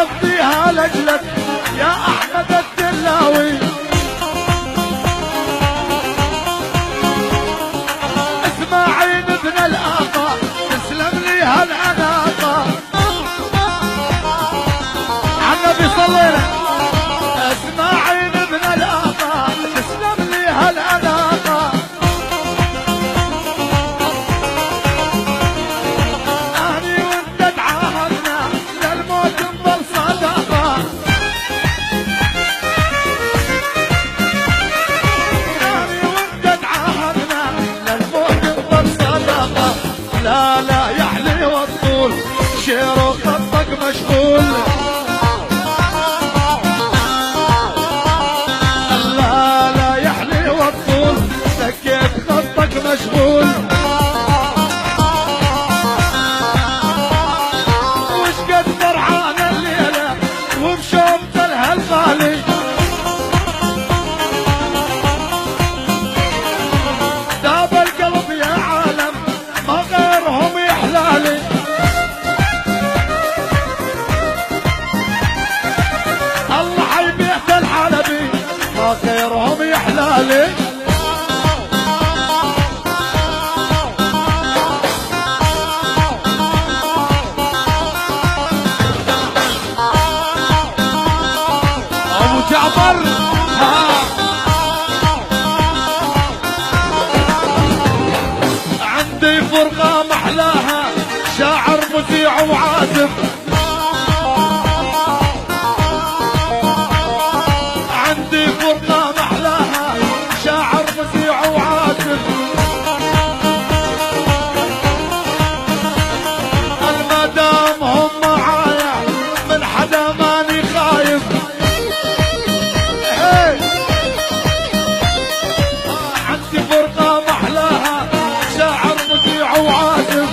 افضيها لاجلك يا احمد الدلاوي. اسماعيل ابن الآقا تسلم لي هالعناقة. عالنبي صلينا. اسماعيل ابن الآقا تسلم لي هالعناقة. اني وانت تعاهدنا للموت نظل صداقة. اني وانت تعاهدنا للموت نظل صداقة. لا لا يحلي والطول شير وخطك مشغول. لا لا يحلي والطول سكيت خطك مشغول. وش قد فرحان الليلة وبشوفت لها الغالي. داب القلب يا عالم ما غيرهم يحلالي. الله حي بيت الحلبي ما غيرهم يحلالي. ابو جعفر عندي فرقة محلاها شاعر مذيع وعازف. عندي فرقة محلاها شاعر مذيع وعازف. المدام هم معايا من حدا ماني خايف. عندي فرقة محلاها شاعر مذيع وعازف.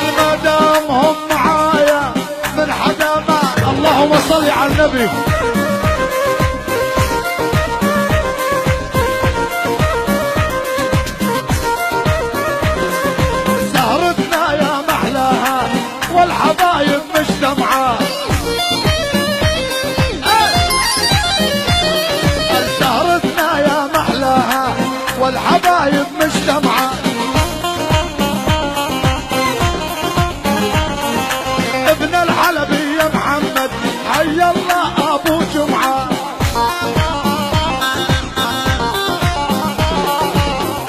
المدام هم معايا من حدا ما. اللهم صل على النبي. سهرتنا يا محلاها والحبايب مجتمعة. سهرتنا يا محلاها والحبايب مجتمعة. ابن الحلبي يا محمد حي الله ابو جمعة.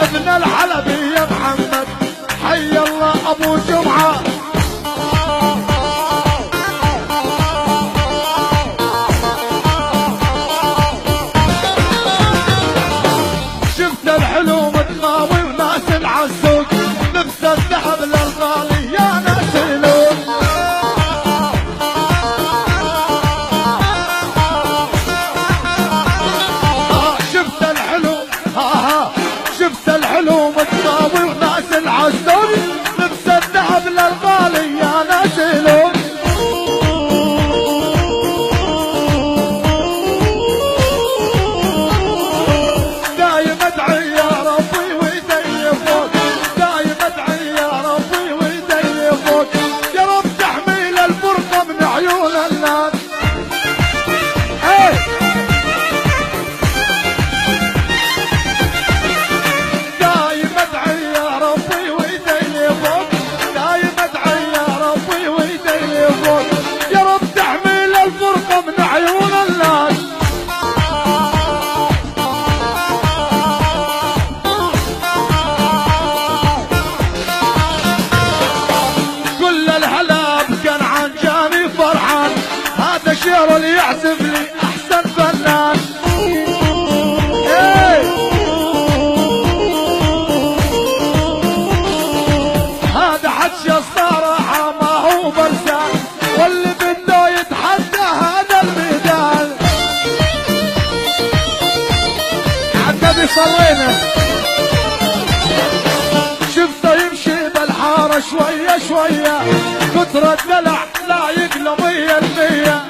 ابن الحلبي يا محمد حي الله ابو جمعة. شفت الحلو متقاوي وناس العزوق لبس الذهب للغالي يا ناس الوق. شفت الحلو شفت الحلو متقاوي وناس العزوق لبس الذهب للغالي يا ناس الوق. دايم ادعي يا ربي وايدي فوق. دايم ادعي يا ربي وايدي فوق. يا رب تحميل الفرقة من عيون الناس. دايم ادعي يا ربي وايدي فوق. دايم ادعي يا ربي وايدي فوق. يا رب تحميل الفرقة من عيون الناس. كل الهلا بكنعان جاني فرحان. هذا شعر اللي يعزف لي احسن فنان. هذا حكي الصراحة ما هو برسان واللي بده يتحدى هذا الميدان. عالنبي صلينا. شفته يمشي بالحارة شوية شوية كترة دلع لا يقلب 100%.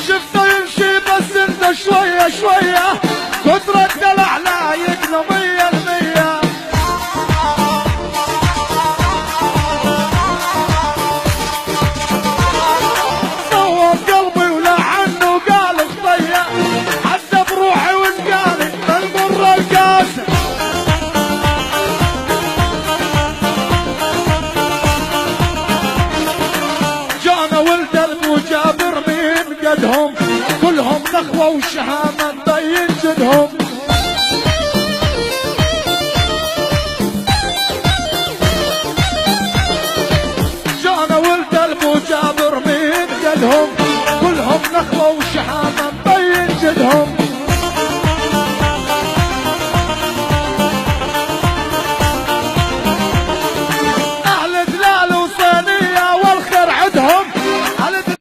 شفته يمشي بس انت شوية شوية شوية كتر الدلع لا يقلب 100%. صوب قلبي ولا عنه قال خطية حتى بروحي وانقاني بالمر القاسم. جانا ولد المجابر من قدهم كلهم نخوة وشهامة مبين جدهم. جانا ولد المجابر من قدهم كلهم نخوة وشهامة مبين جدهم.